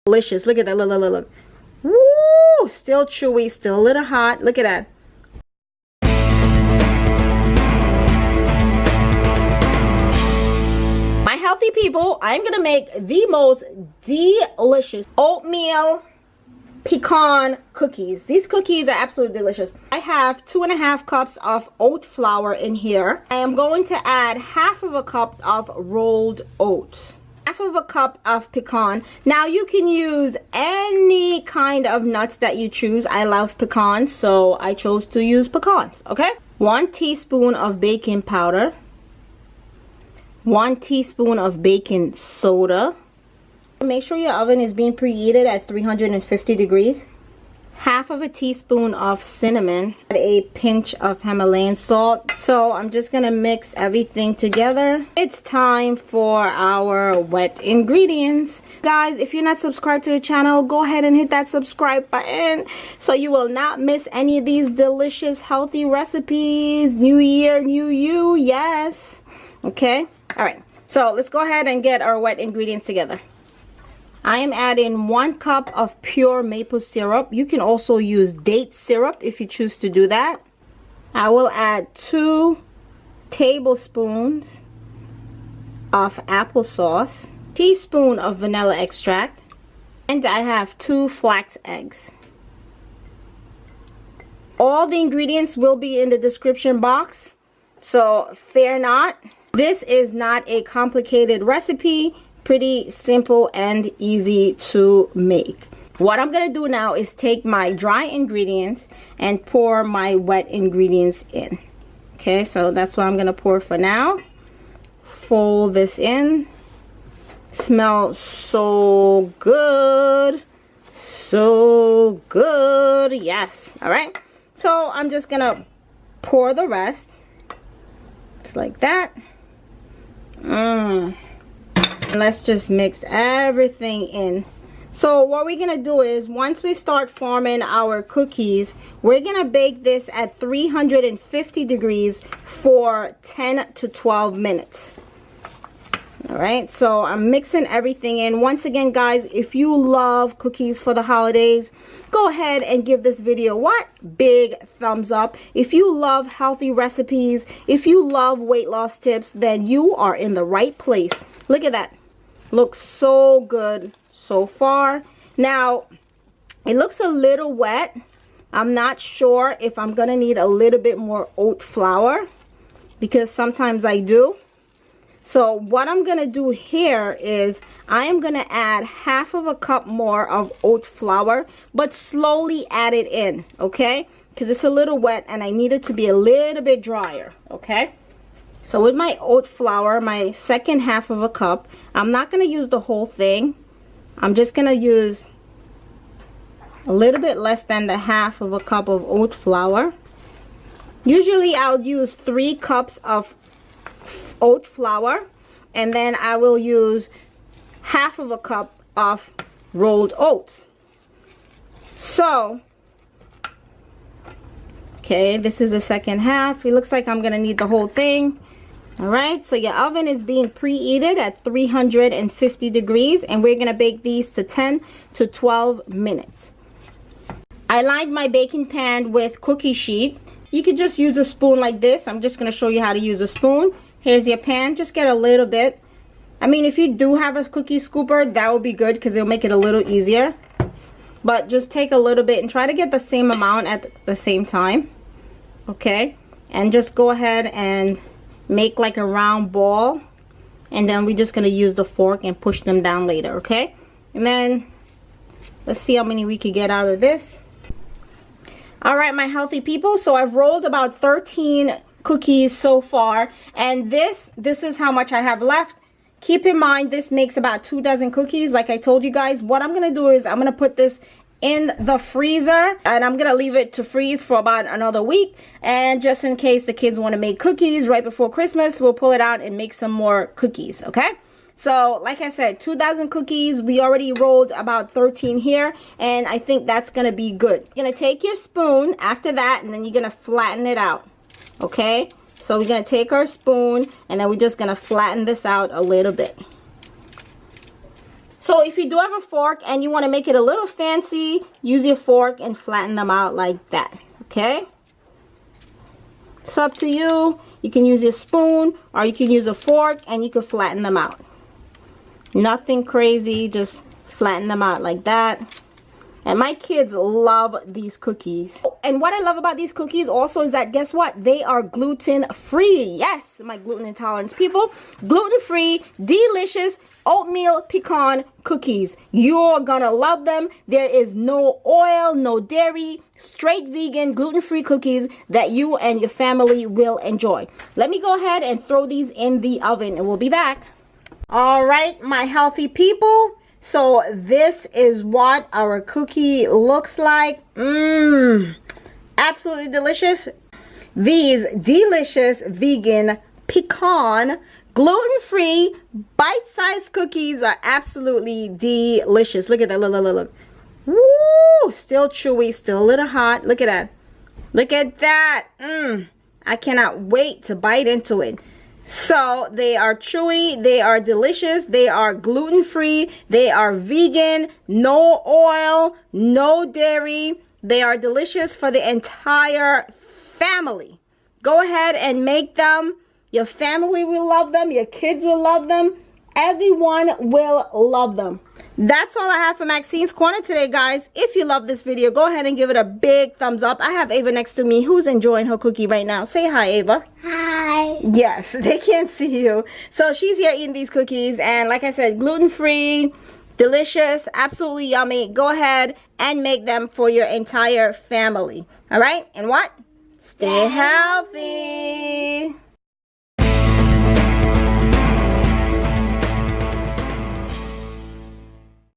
Delicious. Look at that. Look, look, look, look. Woo! Still chewy, still a little hot. Look at that. My healthy people, I'm gonna make the most delicious oatmeal pecan cookies. These cookies are absolutely delicious. I have 2.5 cups of oat flour in here. I am going to add half of a cup of rolled oats, half of a cup of pecan. Now you can use any kind of nuts that you choose. I love pecans, so I chose to use pecans. Okay, 1 teaspoon of baking powder, 1 teaspoon of baking soda. Make sure your oven is being preheated at 350 degrees. Half of a teaspoon of cinnamon, a pinch of Himalayan salt. So I'm just gonna mix everything together. It's time for our wet ingredients. Guys, if you're not subscribed to the channel, go ahead and hit that subscribe button so you will not miss any of these delicious healthy recipes. New year, new you. Yes. Okay. All right. So let's go ahead and get our wet ingredients together. I am adding 1 cup of pure maple syrup. You can also use date syrup if you choose to do that. I will add 2 tablespoons of applesauce, teaspoon of vanilla extract, and I have 2 flax eggs. All the ingredients will be in the description box, so fear not. This is not a complicated recipe. Pretty simple and easy to make. What I'm gonna do now is take my dry ingredients and pour my wet ingredients in. Okay, so that's what I'm gonna pour for now. Fold this in. Smells so good, so good. Yes. All right, so I'm just gonna pour the rest just like that. Let's just mix everything in. So what we're gonna do is, once we start forming our cookies, we're gonna bake this at 350 degrees for 10 to 12 minutes. All right, so I'm mixing everything in. Once again, guys, if you love cookies for the holidays, go ahead and give this video what? Big thumbs up. If you love healthy recipes, if you love weight loss tips, then you are in the right place. Look at that. Looks so good so far. Now, it looks a little wet. I'm not sure if I'm gonna need a little bit more oat flour, because sometimes I do. So what I'm gonna do here is I am gonna add half of a cup more of oat flour, but slowly add it in, okay? Because it's a little wet and I need it to be a little bit drier, okay? So with my oat flour, my second half of a cup, I'm not going to use the whole thing. I'm just going to use a little bit less than the half of a cup of oat flour. Usually I'll use 3 cups of oat flour, and then I will use half of a cup of rolled oats. So, okay, this is the second half. It looks like I'm going to need the whole thing. Alright, so your oven is being preheated at 350 degrees, and we're going to bake these to 10 to 12 minutes. I lined my baking pan with cookie sheet. You could just use a spoon like this. I'm just going to show you how to use a spoon. Here's your pan. Just get a little bit. I mean, if you do have a cookie scooper, that would be good because it'll make it a little easier. But just take a little bit and try to get the same amount at the same time. Okay? And just go ahead and make like a round ball, and then we're just going to use the fork and push them down later. Okay, and then let's see how many we could get out of this. All right, my healthy people, so I've rolled about 13 cookies so far, and this is how much I have left. Keep in mind, this makes about 2 dozen cookies. Like I told you guys, what I'm going to do is I'm going to put this in the freezer, and I'm gonna leave it to freeze for about another week, and just in case the kids want to make cookies right before Christmas, we'll pull it out and make some more cookies. Okay, so like I said, 2 dozen cookies. We already rolled about 13 here, and I think that's gonna be good. You're gonna take your spoon after that, and then you're gonna flatten it out. Okay, so we're gonna take our spoon, and then we're just gonna flatten this out a little bit. So if you do have a fork and you want to make it a little fancy, use your fork and flatten them out like that, okay? It's up to you. You can use your spoon or you can use a fork and you can flatten them out. Nothing crazy, just flatten them out like that. And my kids love these cookies. And what I love about these cookies also is that, guess what? They are gluten-free. Yes, my gluten intolerance people. Gluten-free, delicious oatmeal pecan cookies. You're gonna love them. There is no oil, no dairy, straight vegan, gluten-free cookies that you and your family will enjoy. Let me go ahead and throw these in the oven and we'll be back. All right, my healthy people. So this is what our cookie looks like. Absolutely delicious. These delicious vegan pecan gluten-free bite-sized cookies are absolutely delicious. Look at that. Look. Woo! Still chewy, still a little hot. Look at that. Look at that. I cannot wait to bite into it. So they are chewy, they are delicious, they are gluten-free, they are vegan, no oil, no dairy. They are delicious for the entire family. Go ahead and make them. Your family will love them, your kids will love them, everyone will love them. That's all I have for Maxine's Corner today, guys. If you love this video, go ahead and give it a big thumbs up. I have Ava next to me who's enjoying her cookie right now. Say hi, Ava. Hi. Yes, they can't see you. So she's here eating these cookies, and like I said, gluten-free, delicious, absolutely yummy. Go ahead and make them for your entire family. All right? And what? Stay healthy.